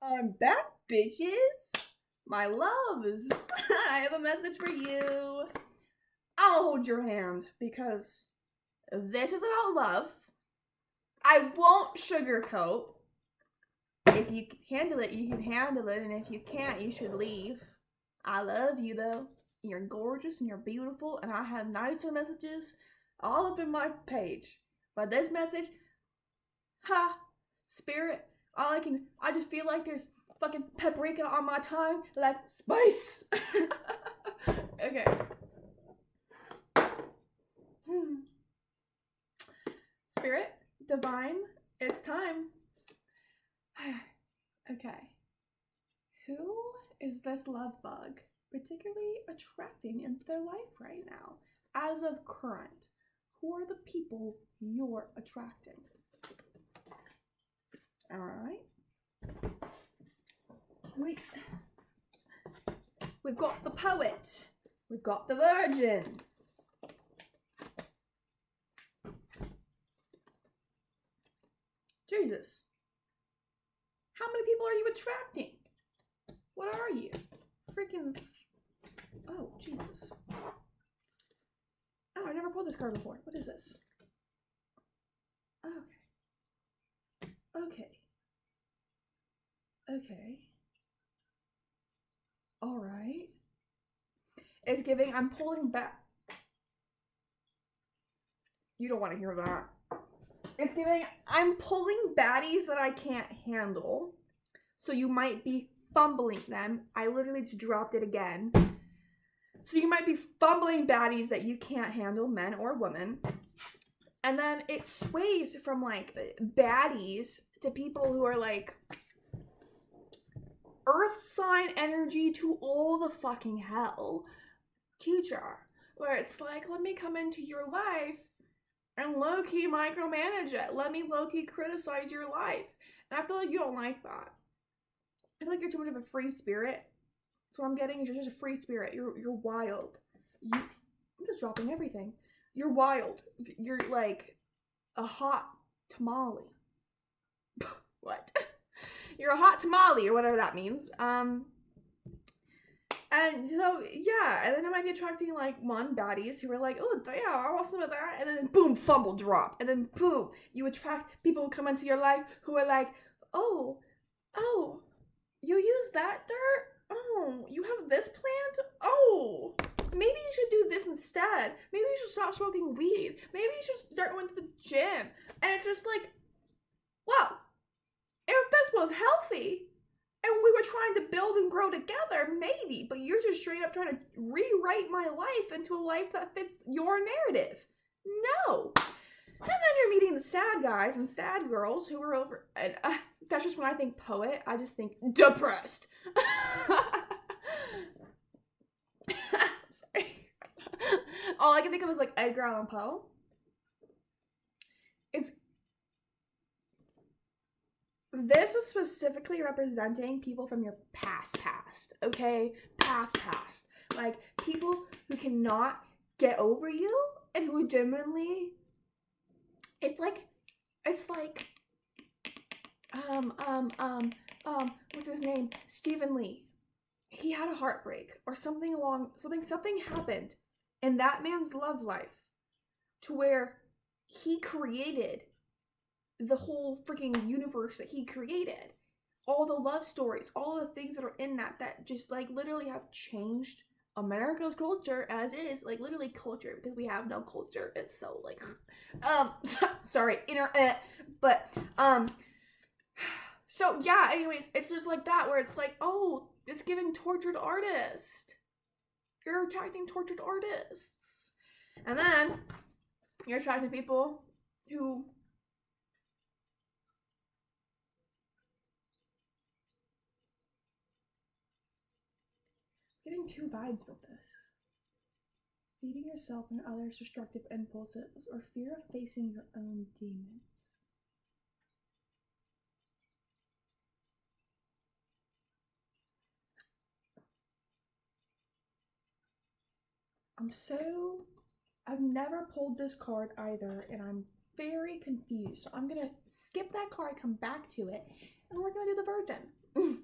I'm back, bitches. My loves. I have a message for you. I'll hold your hand because this is about love. I won't sugarcoat. If you can handle it, you can handle it, and if you can't, you should leave. I love you though. You're gorgeous and you're beautiful, and I have nicer messages all up in my page. But this message, spirit, I just feel like there's fucking paprika on my tongue, like spice. Okay. Spirit, divine, it's time. Okay. Who is this love bug particularly attracting into their life right now? As of current, who are the people you're attracting? Alright. We've got the poet. We've got the virgin. Jesus. How many people are you attracting? What are you? Freaking... Oh, Jesus. Oh, I never pulled this card before. What is this? Okay. Okay. Alright. It's giving... I'm pulling back... You don't want to hear that. It's giving... I'm pulling baddies that I can't handle. So you might be fumbling them. I literally just dropped it again. So you might be fumbling baddies that you can't handle, men or women. And then it sways from like baddies to people who are like earth sign energy to all the fucking hell. Teacher, where it's like, let me come into your life and low-key micromanage it. Let me low-key criticize your life. And I feel like you don't like that. I feel like you're too much of a free spirit. So what I'm getting is you're just a free spirit. You're wild. I'm just dropping everything. You're wild. You're like a hot tamale. What? You're a hot tamale or whatever that means. And so yeah, and then I might be attracting like one baddies who are like, oh damn, I want some of that, and then boom, fumble drop, and then boom, you attract people who come into your life who are like, oh, you use that dirt? Oh, you have this plant? Oh, maybe you should do this instead. Maybe you should stop smoking weed. Maybe you should start going to the gym. And it's just like, wow, if this was healthy and we were trying to build and grow together, maybe, but you're just straight up trying to rewrite my life into a life that fits your narrative. No. And then you're meeting the sad guys and sad girls who are over, and that's just when I think poet, I just think depressed. I'm sorry. All I can think of is like Edgar Allan Poe. This is specifically representing people from your past, okay? Past. Like, people who cannot get over you and who genuinely, it's like, what's his name? Stephen Lee. He had a heartbreak or something happened in that man's love life to where he created the whole freaking universe that he created. All the love stories, all the things that are in that just like literally have changed America's culture as is, like literally culture, because we have no culture. It's so like, sorry, internet, but, so yeah, anyways, it's just like that where it's like, oh, it's giving tortured artist. You're attracting tortured artists. And then you're attracting people who getting two vibes with this. Feeding yourself and others' destructive impulses or fear of facing your own demons. I've never pulled this card either, and I'm very confused. So I'm gonna skip that card, come back to it, And we're gonna do the virgin.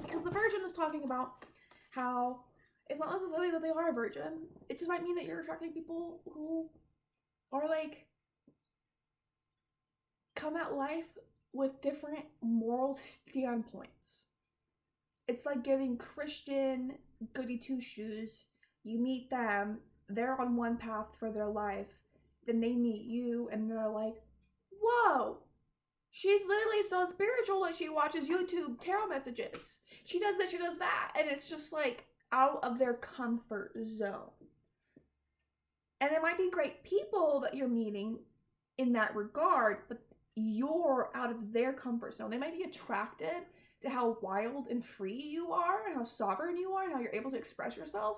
Because the virgin is talking about how it's not necessarily that they are a virgin. It just might mean that you're attracting people who are like come at life with different moral standpoints. It's like getting Christian goody two shoes. You meet them, they're on one path for their life, then they meet you and they're like, whoa, she's literally so spiritual that she watches YouTube tarot messages. She does this, she does that. And it's just like out of their comfort zone. And it might be great people that you're meeting in that regard, but you're out of their comfort zone. They might be attracted to how wild and free you are and how sovereign you are and how you're able to express yourself.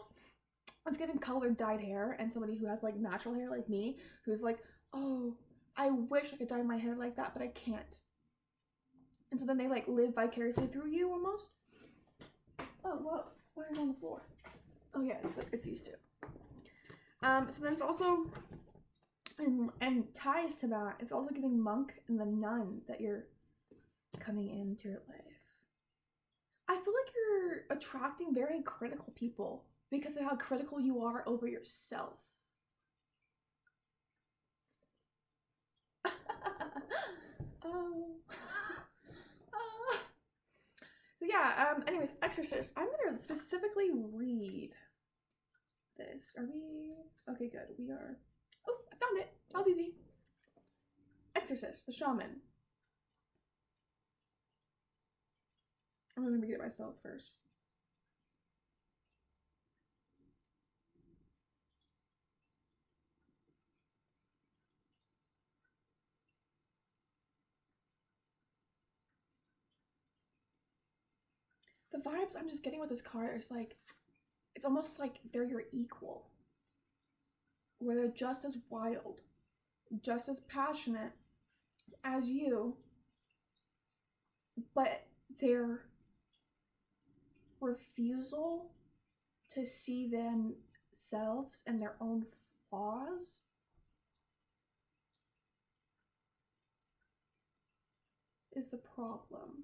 It's getting colored dyed hair and somebody who has like natural hair like me, who's like, oh, I wish I could dye my hair like that, but I can't. And so then they like live vicariously through you almost. Oh, whoa, what is on the floor? Oh yeah, it's these two. So then it's also, and ties to that, it's also giving monk and the nun that you're coming into your life. I feel like you're attracting very critical people because of how critical you are over yourself. So yeah, anyways, exorcist. I'm gonna specifically read this. Are we? Okay, good. We are. Oh, I found it. That was easy. Exorcist, the shaman. I'm gonna read it myself first. The vibes I'm just getting with this card is like, it's almost like they're your equal. Where they're just as wild, just as passionate as you, but their refusal to see themselves and their own flaws is the problem.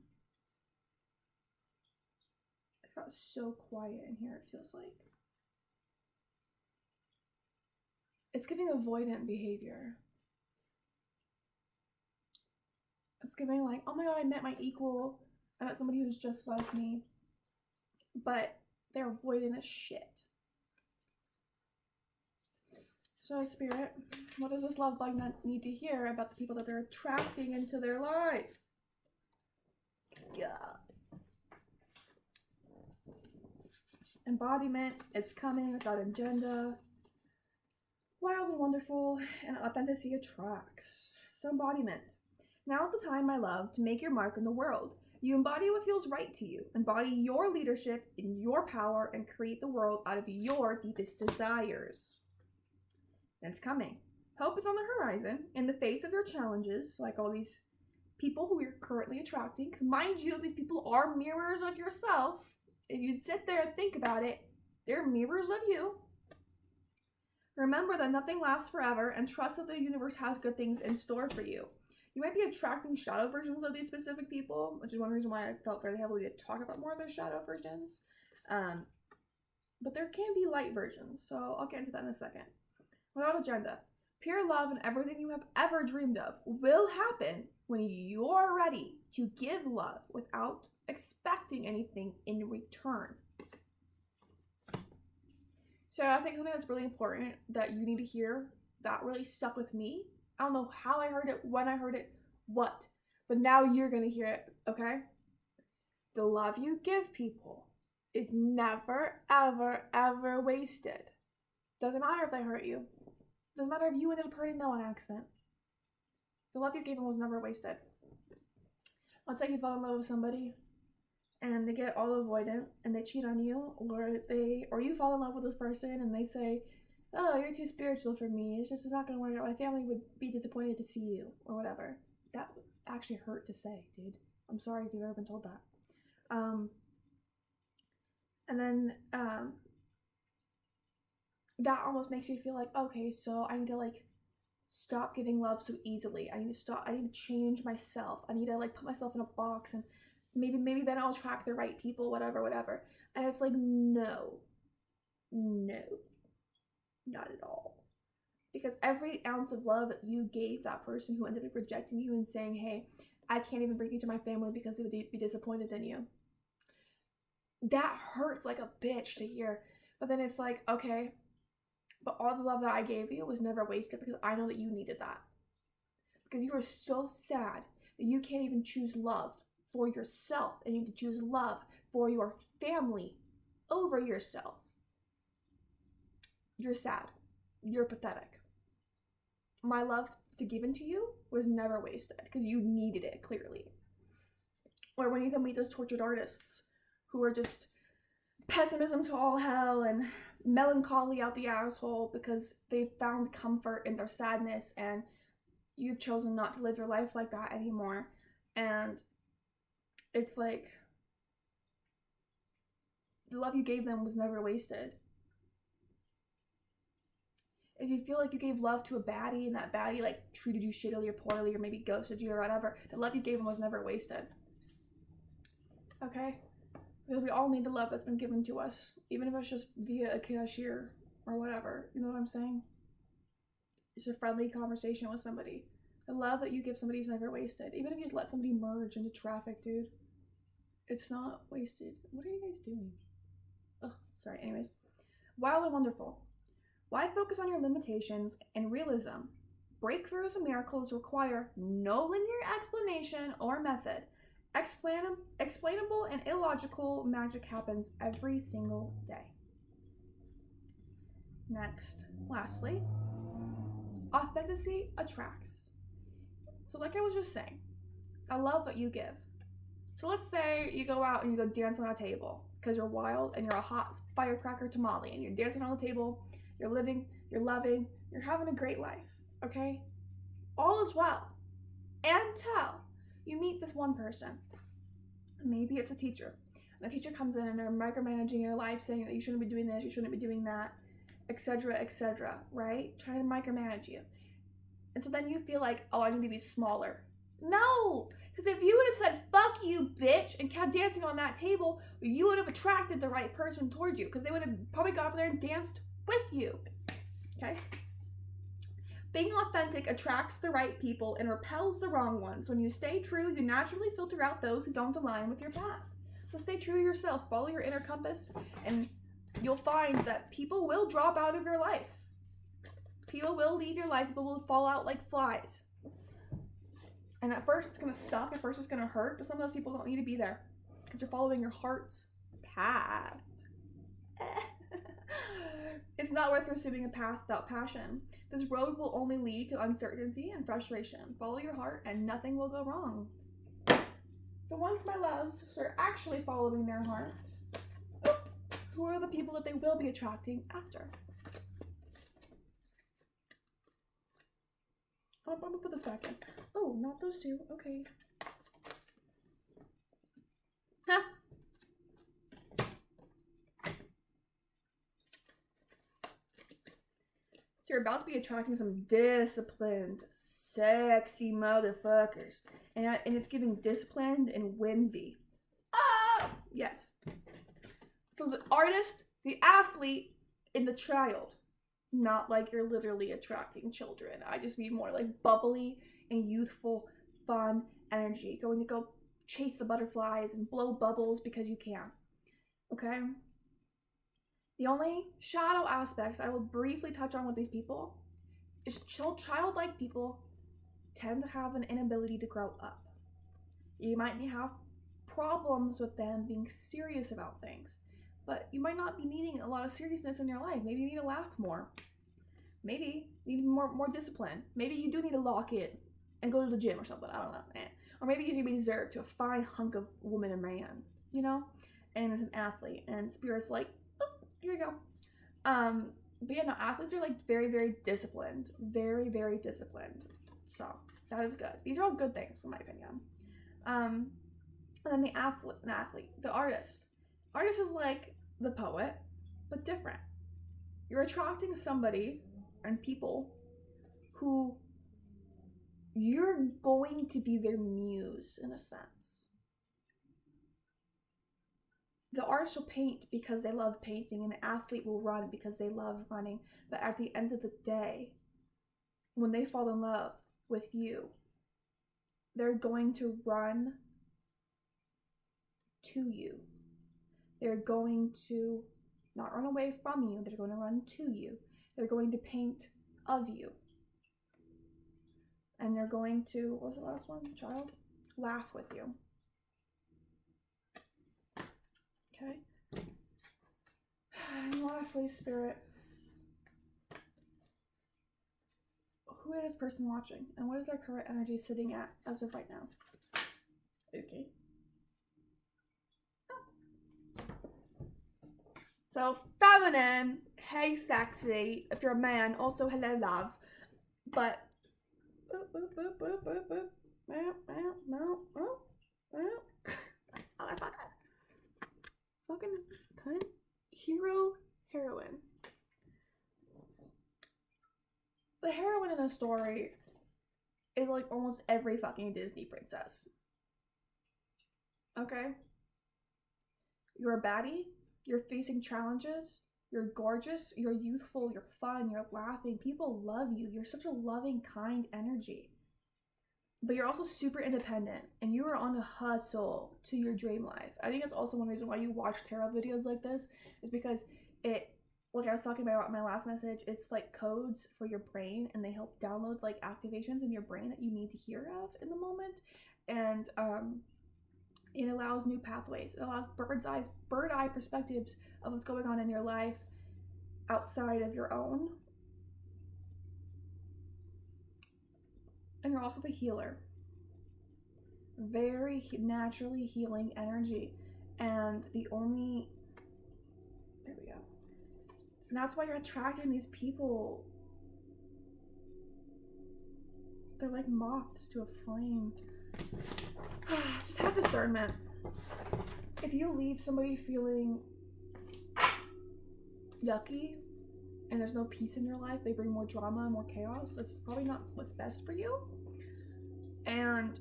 It got so quiet in here, it feels like. It's giving avoidant behavior. It's giving like, oh my god, I met my equal. I met somebody who's just like me. But they're avoiding as shit. So Spirit, what does this love bug need to hear about the people that they're attracting into their life? Yeah. Embodiment is coming without agenda. Wild and wonderful, and authenticity attracts. So embodiment. Now is the time, my love, to make your mark in the world. You embody what feels right to you. Embody your leadership in your power and create the world out of your deepest desires. And it's coming. Hope is on the horizon in the face of your challenges, like all these people who you're currently attracting. Because mind you, these people are mirrors of yourself. If you sit there and think about it, they're mirrors of you. Remember that nothing lasts forever and trust that the universe has good things in store for you. You might be attracting shadow versions of these specific people, which is one reason why I felt very heavily to talk about more of their shadow versions. But there can be light versions, so I'll get into that in a second. Without agenda, pure love and everything you have ever dreamed of will happen when you're ready to give love without expecting anything in return. So I think something that's really important that you need to hear that really stuck with me. I don't know how I heard it, when I heard it, what, but now you're going to hear it, okay? The love you give people is never, ever, ever wasted. Doesn't matter if they hurt you. Doesn't matter if you ended up hurting them on accident. The love you gave them was never wasted. Let's say you fall in love with somebody and they get all avoidant and they cheat on you, or you fall in love with this person and they say, oh, you're too spiritual for me, it's not gonna work out, my family would be disappointed to see you, or whatever. That actually hurt to say, dude. I'm sorry if you've ever been told that. And then that almost makes you feel like, okay, so I need to like stop giving love so easily. I need to change myself. I need to like put myself in a box, and maybe then I'll attract the right people, whatever. And it's like, no, not at all. Because every ounce of love that you gave that person who ended up rejecting you and saying, hey, I can't even bring you to my family because they would be disappointed in you, that hurts like a bitch to hear. But then it's like, okay, but all the love that I gave you was never wasted because I know that you needed that. Because you are so sad that you can't even choose love for yourself, and you need to choose love for your family over yourself. You're sad. You're pathetic. My love to given to you was never wasted because you needed it, clearly. Or when you can meet those tortured artists who are just pessimism to all hell and melancholy out the asshole because they found comfort in their sadness, and you've chosen not to live your life like that anymore. And it's like, the love you gave them was never wasted. If you feel like you gave love to a baddie and that baddie like treated you shittily or poorly or maybe ghosted you or whatever, the love you gave them was never wasted. Okay? Because we all need the love that's been given to us, even if it's just via a cashier or whatever. You know what I'm saying? It's a friendly conversation with somebody. The love that you give somebody is never wasted. Even if you just let somebody merge into traffic, dude. It's not wasted. What are you guys doing? Oh, sorry. Anyways. Wild and wonderful. Why focus on your limitations and realism? Breakthroughs and miracles require no linear explanation or method. Explainable and illogical magic happens every single day. Next, lastly, authenticity attracts. So like I was just saying, I love what you give. So let's say you go out and you go dance on a table because you're wild and you're a hot firecracker tamale and you're dancing on the table. You're living, you're loving, you're having a great life, okay? All is well. Until you meet this one person. Maybe it's a teacher. And the teacher comes in and they're micromanaging your life, saying that you shouldn't be doing this, you shouldn't be doing that, etc., right? Trying to micromanage you. And so then you feel like, oh, I need to be smaller. No! Because if you would have said, fuck you, bitch, and kept dancing on that table, you would have attracted the right person towards you, because they would have probably got up there and danced with you. Okay? Being authentic attracts the right people and repels the wrong ones. When you stay true, you naturally filter out those who don't align with your path. So stay true to yourself, follow your inner compass, and you'll find that people will drop out of your life. People will leave your life, people will fall out like flies. And at first it's gonna suck, at first it's gonna hurt, but some of those people don't need to be there because you're following your heart's path. It's not worth pursuing a path without passion. This road will only lead to uncertainty and frustration. Follow your heart and nothing will go wrong. So once my loves start actually following their heart, who are the people that they will be attracting after? I'm gonna put this back in. Oh, not those two. Okay. Huh. So you're about to be attracting some disciplined, sexy motherfuckers. And it's giving disciplined and whimsy. Ah! Yes. So the artist, the athlete, and the child. Not like you're literally attracting children. I just mean more like bubbly and youthful, fun energy. Going to go chase the butterflies and blow bubbles because you can. Okay? The only shadow aspects I will briefly touch on with these people is childlike people tend to have an inability to grow up. You might have problems with them being serious about things, but you might not be needing a lot of seriousness in your life. Maybe you need to laugh more. Maybe you need more discipline. Maybe you do need to lock in and go to the gym or something. I don't know. Or maybe you need to be reserved to a fine hunk of woman and man, you know? And as an athlete, and Spirit's like, oh, here you go. But yeah, no, athletes are like very, very disciplined. Very, very disciplined. So that is good. These are all good things in my opinion. And then the athlete, the artist. Artist is like the poet, but different. You're attracting somebody and people who you're going to be their muse in a sense. The artist will paint because they love painting, and the athlete will run because they love running. But at the end of the day, when they fall in love with you, they're going to run to you. They're going to not run away from you. They're going to run to you. They're going to paint of you. And they're going to, what was the last one? Child? Laugh with you. Okay. And lastly, Spirit. Who is this person watching? And what is their current energy sitting at as of right now? Okay. So, feminine, hey sexy. If you're a man, also hello love. But, fucking cunt. Hero, heroine. The heroine in a story is like almost every fucking Disney princess. Okay? You're a baddie. You're facing challenges. You're gorgeous. You're youthful. You're fun. You're laughing. People love you. You're such a loving, kind energy. But you're also super independent. And you are on a hustle to your dream life. I think that's also one reason why you watch tarot videos like this. Is because it, like I was talking about in my last message, it's like codes for your brain. And they help download like activations in your brain that you need to hear of in the moment. And it allows new pathways. It allows bird eye perspectives of what's going on in your life outside of your own. And you're also the healer. Very naturally healing energy. And there we go. And that's why you're attracting these people. They're like moths to a flame. Just have discernment. If you leave somebody feeling yucky and there's no peace in your life, they bring more drama and more chaos, that's probably not what's best for you. And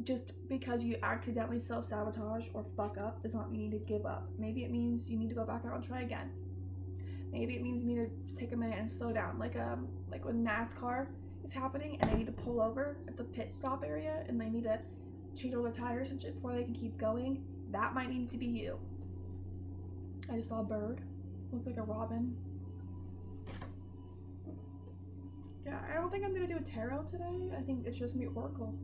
just because you accidentally self-sabotage or fuck up does not mean you need to give up. Maybe it means you need to go back out and try again. Maybe it means you need to take a minute and slow down. Like when NASCAR is happening and they need to pull over at the pit stop area and they need to change all their tires and shit before they can keep going. That might need to be you. I just saw a bird. Looks like a robin. Yeah, I don't think I'm gonna do a tarot today. I think it's just gonna be oracle.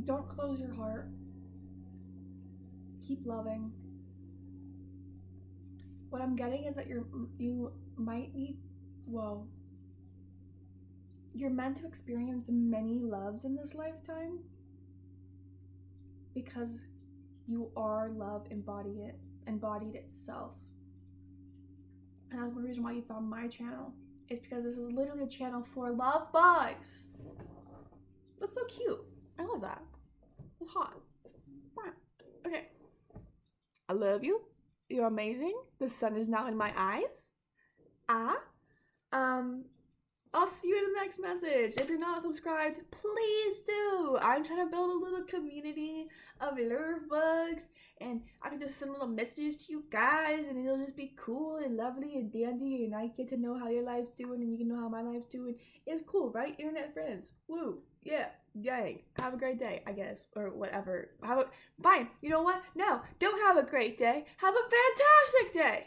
Don't close your heart. Keep loving. What I'm getting is that you might need, you're meant to experience many loves in this lifetime because you are love embodied itself. And that's one reason why you found my channel. It's because this is literally a channel for love bugs. That's so cute. I love that. It's hot. Okay. I love you. You're amazing. The sun is now in my eyes. I'll see you in the next message. If you're not subscribed, please do. I'm trying to build a little community of love bugs, and I can just send little messages to you guys, and it'll just be cool and lovely and dandy, and I get to know how your life's doing, and you can know how my life's doing. It's cool, right? Internet friends. Woo. Yeah. Yay. Have a great day, I guess, or whatever. Fine. You know what? No, don't have a great day. Have a fantastic day.